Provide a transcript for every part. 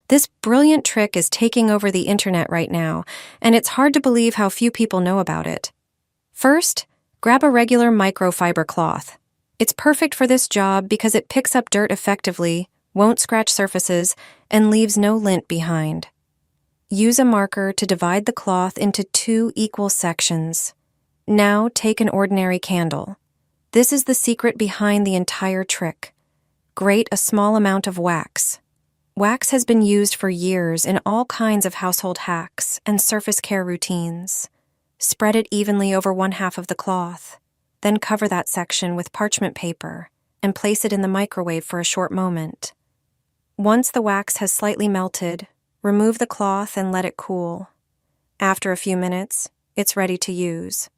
This brilliant trick is taking over the internet right now, and it's hard to believe how few people know about it. First, grab a regular microfiber cloth. It's perfect for this job because it picks up dirt effectively, won't scratch surfaces, and leaves no lint behind. Use a marker to divide the cloth into 2 equal sections. Now take an ordinary candle. This is the secret behind the entire trick. Grate a small amount of wax. Wax has been used for years in all kinds of household hacks and surface care routines. Spread it evenly over 1/2 of the cloth. Then cover that section with parchment paper and place it in the microwave for a short moment. Once the wax has slightly melted, remove the cloth and let it cool. After a few minutes, it's ready to use.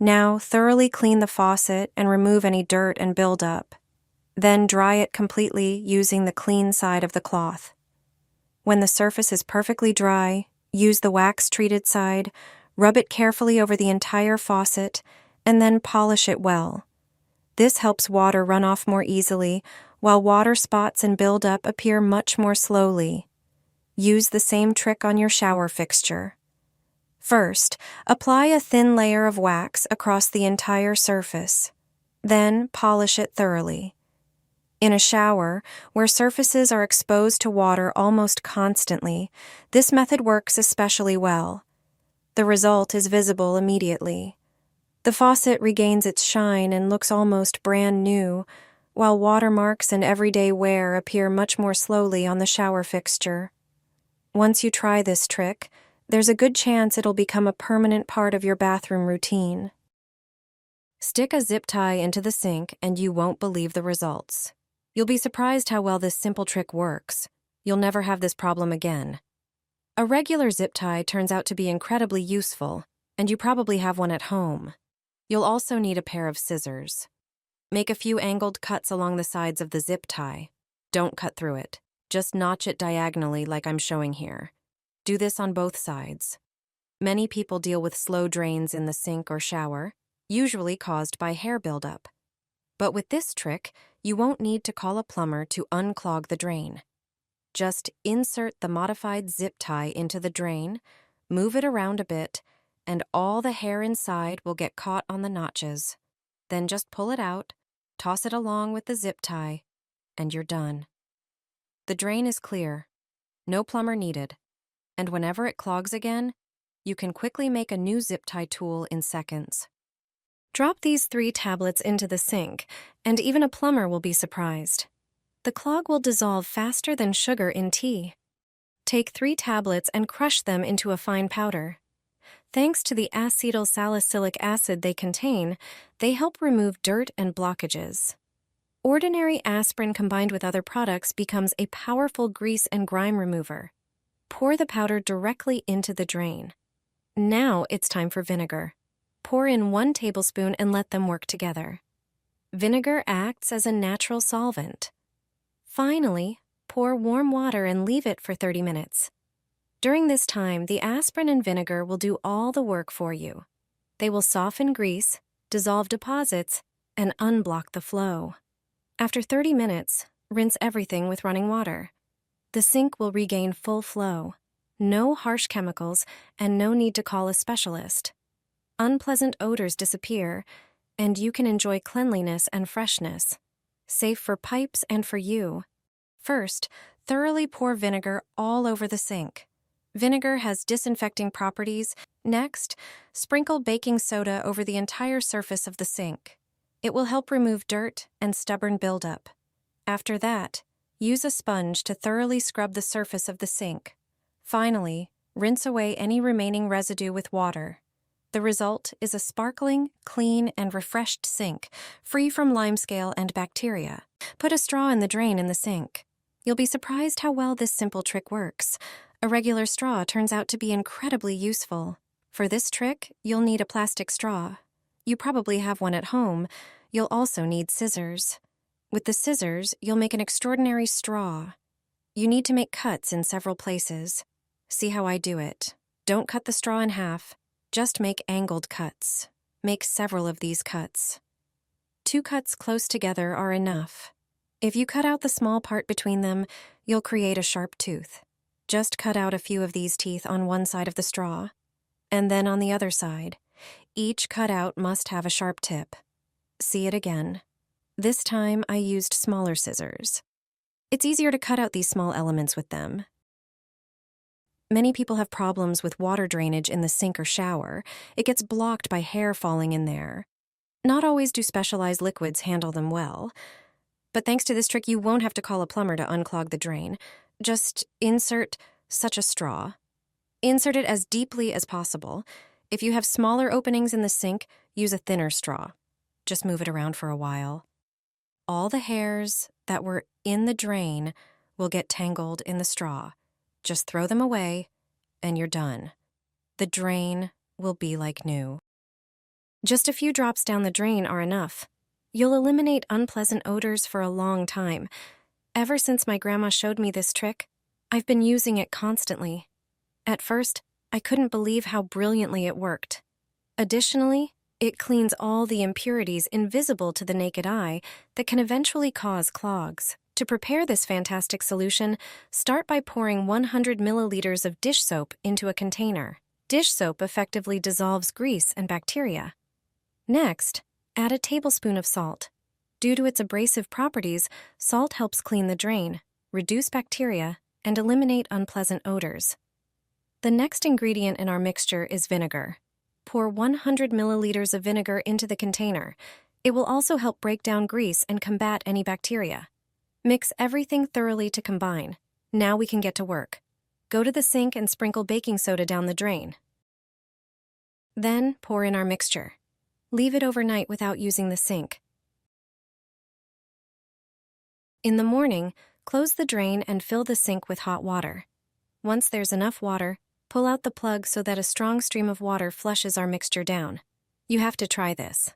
Now thoroughly clean the faucet and remove any dirt and buildup. Then dry it completely using the clean side of the cloth. When the surface is perfectly dry, use the wax-treated side, rub it carefully over the entire faucet, and then polish it well. This helps water run off more easily, while water spots and buildup appear much more slowly. Use the same trick on your shower fixture. First, apply a thin layer of wax across the entire surface. Then polish it thoroughly. In a shower, where surfaces are exposed to water almost constantly, this method works especially well. The result is visible immediately. The faucet regains its shine and looks almost brand new, while watermarks and everyday wear appear much more slowly on the shower fixture. Once you try this trick, there's a good chance it'll become a permanent part of your bathroom routine. Stick a zip tie into the sink and you won't believe the results. You'll be surprised how well this simple trick works. You'll never have this problem again. A regular zip tie turns out to be incredibly useful, and you probably have one at home. You'll also need a pair of scissors. Make a few angled cuts along the sides of the zip tie. Don't cut through it. Just notch it diagonally like I'm showing here. Do this on both sides. Many people deal with slow drains in the sink or shower, usually caused by hair buildup. But with this trick, you won't need to call a plumber to unclog the drain. Just insert the modified zip tie into the drain, move it around a bit, and all the hair inside will get caught on the notches. Then just pull it out, toss it along with the zip tie, and you're done. The drain is clear, no plumber needed, and whenever it clogs again, you can quickly make a new zip tie tool in seconds. Drop these 3 tablets into the sink, and even a plumber will be surprised. The clog will dissolve faster than sugar in tea. Take 3 tablets and crush them into a fine powder. Thanks to the acetyl-salicylic acid they contain, they help remove dirt and blockages. Ordinary aspirin combined with other products becomes a powerful grease and grime remover. Pour the powder directly into the drain. Now it's time for vinegar. Pour in 1 tablespoon and let them work together. Vinegar acts as a natural solvent. Finally, pour warm water and leave it for 30 minutes. During this time, the aspirin and vinegar will do all the work for you. They will soften grease, dissolve deposits, and unblock the flow. After 30 minutes, rinse everything with running water. The sink will regain full flow, no harsh chemicals, and no need to call a specialist. Unpleasant odors disappear, and you can enjoy cleanliness and freshness, safe for pipes and for you. First, thoroughly pour vinegar all over the sink. Vinegar has disinfecting properties. Next, sprinkle baking soda over the entire surface of the sink. It will help remove dirt and stubborn buildup. After that, use a sponge to thoroughly scrub the surface of the sink. Finally, rinse away any remaining residue with water. The result is a sparkling, clean, and refreshed sink, free from limescale and bacteria. Put a straw in the drain in the sink. You'll be surprised how well this simple trick works. A regular straw turns out to be incredibly useful. For this trick, you'll need a plastic straw. You probably have one at home. You'll also need scissors. With the scissors, you'll make an extraordinary straw. You need to make cuts in several places. See how I do it. Don't cut the straw in half. Just make angled cuts. Make several of these cuts. 2 cuts close together are enough. If you cut out the small part between them, you'll create a sharp tooth. Just cut out a few of these teeth on one side of the straw, and then on the other side. Each cutout must have a sharp tip. See it again. This time I used smaller scissors. It's easier to cut out these small elements with them. Many people have problems with water drainage in the sink or shower. It gets blocked by hair falling in there. Not always do specialized liquids handle them well. But thanks to this trick, you won't have to call a plumber to unclog the drain. Just insert such a straw. Insert it as deeply as possible. If you have smaller openings in the sink, use a thinner straw. Just move it around for a while. All the hairs that were in the drain will get tangled in the straw. Just throw them away, and you're done. The drain will be like new. Just a few drops down the drain are enough. You'll eliminate unpleasant odors for a long time. Ever since my grandma showed me this trick, I've been using it constantly. At first, I couldn't believe how brilliantly it worked. Additionally, it cleans all the impurities invisible to the naked eye that can eventually cause clogs. To prepare this fantastic solution, start by pouring 100 milliliters of dish soap into a container. Dish soap effectively dissolves grease and bacteria. Next, add a tablespoon of salt. Due to its abrasive properties, salt helps clean the drain, reduce bacteria, and eliminate unpleasant odors. The next ingredient in our mixture is vinegar. Pour 100 milliliters of vinegar into the container. It will also help break down grease and combat any bacteria. Mix everything thoroughly to combine. Now we can get to work. Go to the sink and sprinkle baking soda down the drain. Then pour in our mixture. Leave it overnight without using the sink. In the morning, close the drain and fill the sink with hot water. Once there's enough water, pull out the plug so that a strong stream of water flushes our mixture down. You have to try this.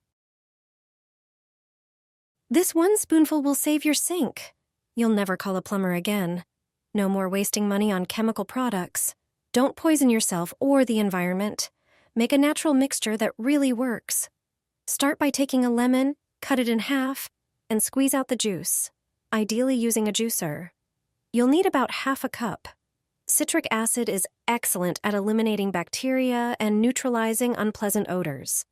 This one spoonful will save your sink. You'll never call a plumber again. No more wasting money on chemical products. Don't poison yourself or the environment. Make a natural mixture that really works. Start by taking a lemon, cut it in half, and squeeze out the juice, ideally using a juicer. You'll need about half a cup. Citric acid is excellent at eliminating bacteria and neutralizing unpleasant odors.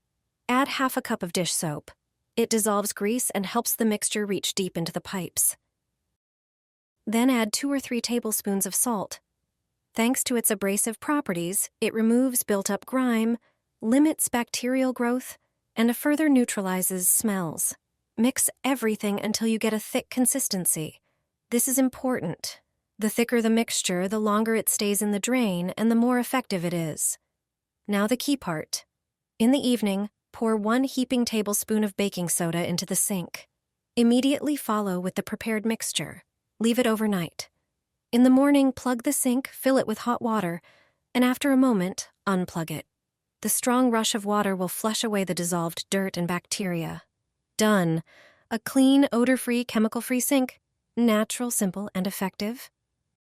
Add half a cup of dish soap. It dissolves grease and helps the mixture reach deep into the pipes. Then add 2 or 3 tablespoons of salt. Thanks to its abrasive properties, it removes built-up grime, limits bacterial growth, and further neutralizes smells. Mix everything until you get a thick consistency. This is important. The thicker the mixture, the longer it stays in the drain and the more effective it is. Now the key part. In the evening, pour 1 heaping tablespoon of baking soda into the sink. Immediately follow with the prepared mixture. Leave it overnight. In the morning, plug the sink, fill it with hot water, and after a moment, unplug it. The strong rush of water will flush away the dissolved dirt and bacteria. Done. A clean, odor-free, chemical-free sink. Natural, simple, and effective.